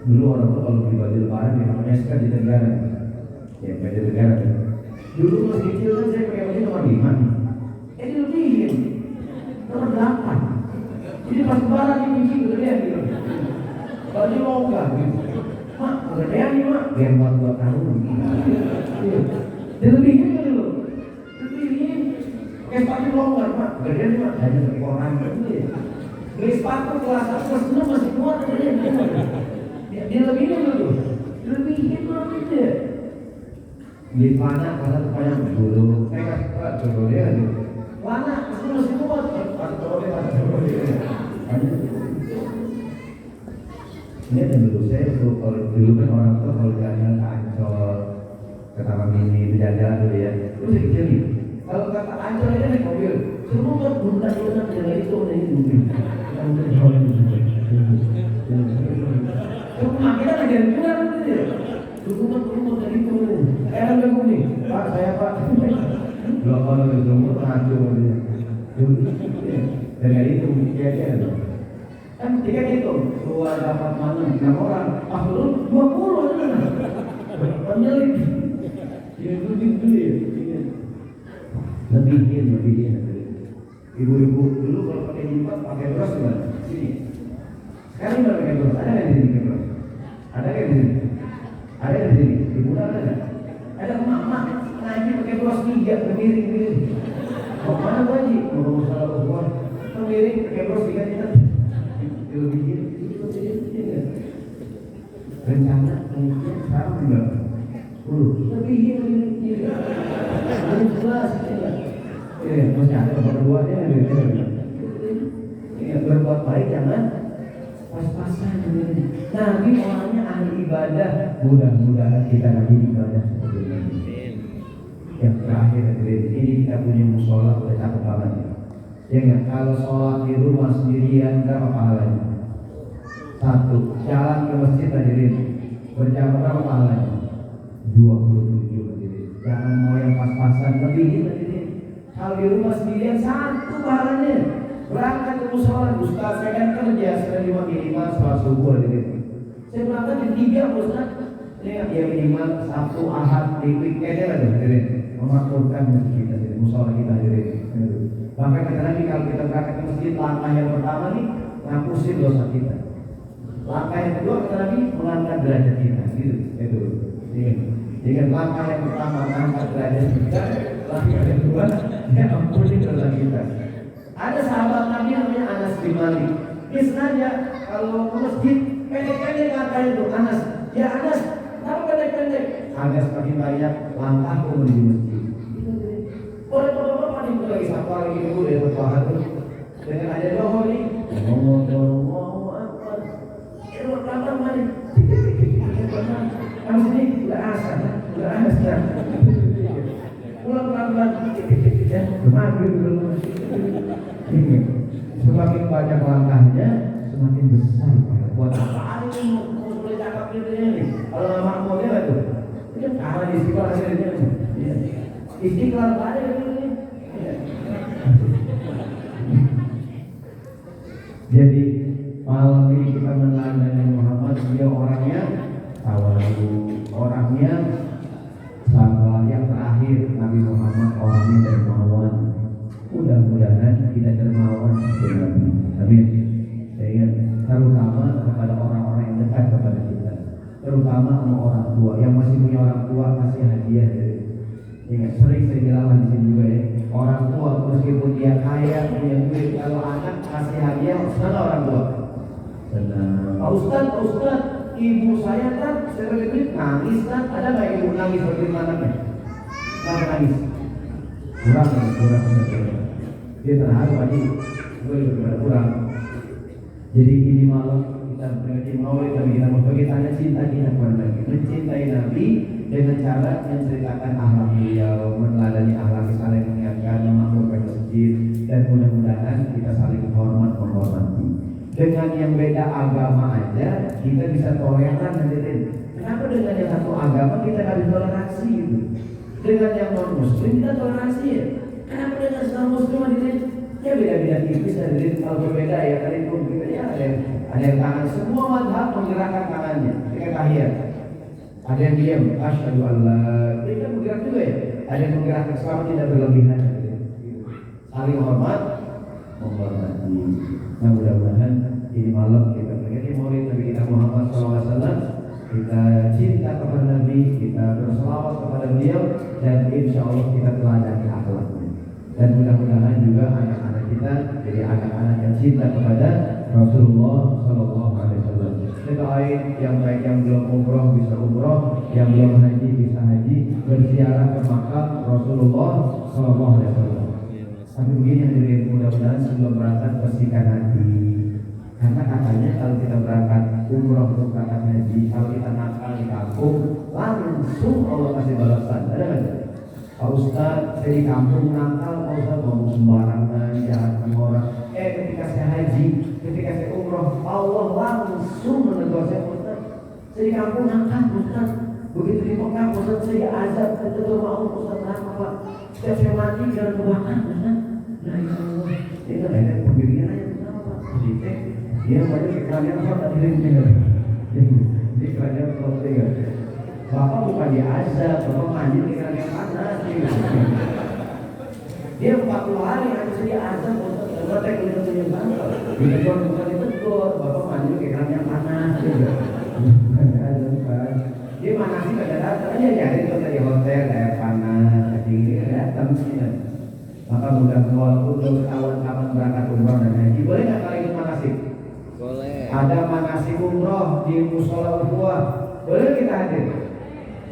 dulu orang tua kalau beli baju lebaran di namanya sekarang di negara, ya baju negara. Dulu masih kecil kan saya pakai baju nomor 5, dilebihin nomor 8. Jadi pas lebaran ini biji gedean gitu, baju longgar gitu. Mak, gedean nih mak, biar buat 2 tahun. Dilebihin kan dulu, dilebihin. Pakai sepatu longgar mak, gedean nih mak, hanya pakai koran gitu ya. Beli sepatu kelas 1 kelas 6 masih kuat gedean. Dilebihin dulu, dilebihin gitu ya. Beli panah karena banyak dulu, nekat dulu dia gitu. Panah masih kuat, ini dan dulu saya kalau dulu kan orang tua kalau jalan ke Ancol, ke Taman Mini, jalan dulu ya, itu kecil nih. Kalau kata Ancol ini naik mobil, semua kan bukan jalan itu naik mobil. Cuma kita lagi jalan gitu ya. Dulu kan dari itu, nggak nih, Pak saya Pak. Dua orang itu semua terhancur dia. Dengan itu dia kan tiga itu 2 dapat mana 6 orang, pas turun 20 kan? Penyelit. Dia itu ya. Lebihin. Ibu-ibu dulu kalau pakai jilbab pakai bros gimana? Sini. Sekarang nggak pakai bros, ada nggak di sini bros? Ada nggak di sini? Ada nggak di sini? Ibu ada nggak? Ada emak ngaji pakai bros 3 berdiri. Mau mana bu Haji? Mau salah keluar. Berdiri pakai bros 3 kita. Lebihin. Rencana sekarang enggak. Lebihin. Jelas. Masih ada berdua dia. Berbuat baik jangan pas-pasan. Nabi orangnya ahli ibadah. Mudah-mudahan kita lagi ibadah seperti ini. Yang terakhir ini kita punya musola udah cakep banget. Ya nggak? Kalau sholat di rumah sendirian berapa pahalanya? 1. Jalan ke masjid hadirin berjamaah berapa pahalanya? 27 hadirin. Jangan mau yang pas-pasan, lebih hadirin. Kalau di rumah sendirian 1 pahalanya. Berangkat ke musola, Ustaz saya kan kerja sudah minimal sholat subuh hadirin. Saya berangkat di 3 Ustaz. Ya minimal Sabtu, Ahad, di weekend ada hadirin. Memakmurkan masjid kita, musola kita hadirin. Bahkan kata Nabi kalau kita berangkat ke masjid, langkah yang pertama nih ngapusin dosa kita. Langkah yang kedua kata Nabi mengangkat derajat kita, gitu. Itu. Jadi langkah yang pertama mengangkat derajat kita, langkah yang kedua dia ampunin dosa kita. Ada sahabat Nabi namanya Anas bin Malik. Dia sengaja kalau ke masjid pendek-pendek langkah itu Anas. Ya Anas, kenapa pendek-pendek? Agar semakin banyak langkah menuju masjid. Orang bapak-bapak nih lagi sapa lagi dulu dari bertuahan tuh dengan ada doa nih Allahu Akbar itu pertama mari kamu sini udah asal Semakin belum. Semakin banyak langkahnya, semakin besar. Buat apa ini mau boleh cakap ini? Kalau nggak makmurnya nggak tuh? Itu cara di istiqlal akhirnya. Istiqlal ada ini. Jadi malam ini kita meneladani Muhammad, dia orangnya tawadu, orangnya sabar. Yang terakhir Nabi Muhammad orangnya dermawan. Mudah-mudahan kita dermawan seperti Nabi. Amin. Saya ingat, terutama kepada orang-orang yang dekat kepada kita, terutama sama orang tua yang masih punya orang tua, kasih hadiah. Ingat, sering saya bilang di sini juga ya, orang tua meskipun dia kaya punya duit, kalau anak kasih hadiah, senang orang tua. Senang. Pak Ustaz, ibu saya kan sebagai duit nangis kan? Ada nggak ibu nangis seperti anaknya? Nggak nangis. Kurang. Dia terharu aja, gue juga kurang. Jadi ini malam kita berbagi maulid Nabi kita berbagi tanda cinta kita kepada Nabi, mencintai Nabi dengan cara menceritakan akhlak beliau, meneladani akhlak, saling mengingatkan, memakmurkan masjid, dan mudah-mudahan kita saling menghormati. Dengan yang beda agama aja kita bisa toleran, hadirin. Kenapa dengan yang satu agama kita nggak bisa toleransi gitu? Dengan yang non muslim kita toleransi ya. Kenapa dengan non muslim hadirin? Ya beda-beda tipis hadirin. Kalau berbeda ya tadi itu ya ada yang tangan, semua mazhab menggerakkan tangannya ketika tahiyat. Ada yang diam, asyhadu alla, dia kan bergerak juga ya. Ada yang menggerakkan selama tidak berlebihan. Saling hormat, menghormati. Nah mudah-mudahan ini malam kita mengingat maulid Nabi kita Muhammad SAW, kita cinta kepada Nabi, kita berselawat kepada beliau, dan insya Allah kita teladani akhlaknya. Dan mudah-mudahan juga anak-anak kita jadi anak-anak yang cinta kepada Rasulullah SAW. Selain yang baik yang belum umroh bisa umroh, yang belum haji bisa haji, berziarah ke makam Rasulullah SAW. Tapi begini hadirin, mudah-mudahan sebelum berangkat bersihkan hati. Karena katanya kalau kita berangkat umroh atau berangkat haji, kalau kita nakal di kampung, langsung Allah kasih balasan. Ada nggak? Pak Ustaz, saya di kampung nakal, Pak Ustaz ngomong sembarangan, jahat sama orang. Ketika saya haji, ketika saya umroh, Allah langsung menegur saya, Ustaz, saya di kampung nakal, Ustaz. Begitu di Mekah, Ustaz saya azab, saya tutup mau, Ustaz kenapa Pak? Setiap saya mati jangan kebakar, Ustaz. Nah itu, itu ada pemikirannya kenapa Pak? Jadi dia banyak kerajaan apa tak diri di kerajaan selesai. Bapak bukan diazab, Bapak mandi di kerajaan panas. Dia 40 hari harus diazab, Bapak tak boleh menyembah. Ditegur bukan ditegur, Bapak mandi di kerajaan panas. Bukan diazab kan? Dia mana sih kadang-kadang aja jadi tuh di hotel kayak panas, dingin datang sini. Maka mudah-mudahan untuk kawan-kawan berangkat umroh dan haji, boleh nggak kali ikut manasik? Boleh. Ada manasik umroh di musola Ukhuwah, boleh kita hadir?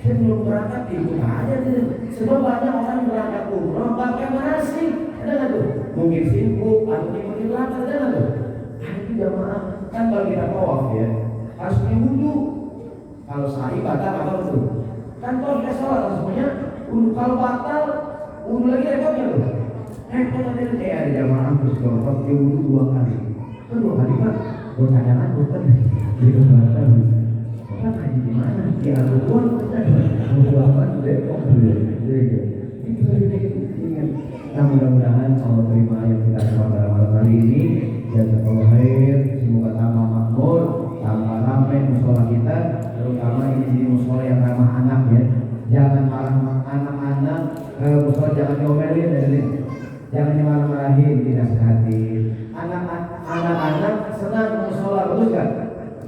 Sebelum berangkat ikut aja tuh. Sebab banyak orang berangkat umroh pakai manasik, ada nggak tuh? Mungkin sibuk atau ikut berangkat, ada nggak tuh? Itu jamaah kan kalau kita tawaf ya harus punya wudu. Kalau sa'i batal apa tuh? Kan kalau kita sholat semuanya kalau batal wudu lagi repotnya loh. Repot ada ada jamaah terus kalau dia wudu 2 kali. Kan 2 kali Pak, buat cadangan bukan gitu batal. Kan haji di mana? Di Al-Quran kan. Wudu apa Depok dulu. Nah mudah-mudahan Allah terima yang kita semua pada malam hari ini. Jazakallahu khair, semoga tambah makmur, tambah ramai musola kita, terutama ini jadi musola yang ramah anak ya. Jangan marah anak-anak, musola jangan diomelin ya, jangan dimarah-marahin, dinasihatin. Anak-anak senang musola, bagus kan?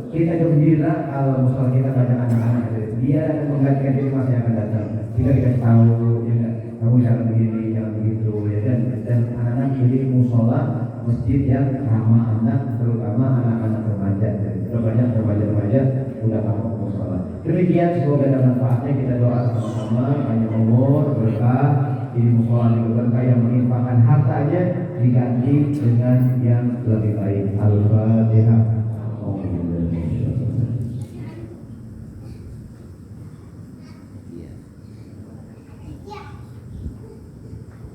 Kita gembira kalau musola kita banyak anak-anak, dia akan menggantikan diri masa yang akan datang. Kita dikasih tahu, ya kan? Kamu jangan begini, jangan begitu, ya kan? Dan anak-anak jadi musola masjid yang ramah anak, terutama anak-anak remaja. Banyak remaja-remaja udah kapok musola. Demikian, semoga ada manfaatnya. Kita doa sama-sama, panjang umur, berkah. Ini musola yang berkah yang menginfakkan hartanya diganti dengan yang lebih baik. Al-Fatihah.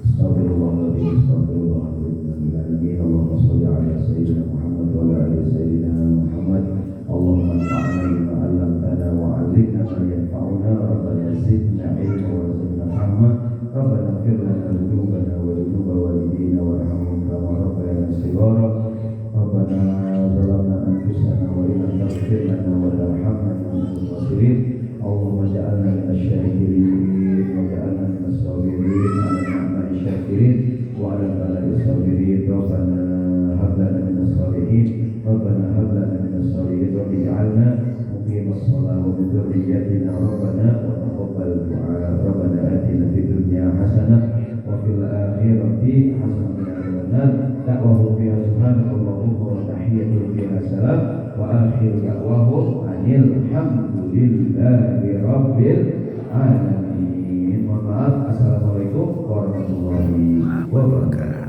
Astagfirullah. صغارا ربنا ظلمنا أنفسنا وإن لم تغفر لنا وترحمنا لنكن من الخاسرين اللهم اجعلنا من الشاكرين واجعلنا من الصابرين على النعماء الشاكرين وعلى البلاء الصابرين ربنا هب لنا من الصالحين ربنا هب لنا من الصالحين رب اجعلنا مقيم الصلاة ومن ذريتنا ربنا وتقبل الدعاء ربنا آتنا في الدنيا حسنة وفي الآخرة حسنة من عذاب النار دعوهم فيها سبحانك اللهم وتحيتهم فيها سلام وآخر دعواهم أن الحمد لله رب العالمين. Mohon maaf. Assalamualaikum warahmatullahi wabarakatuh.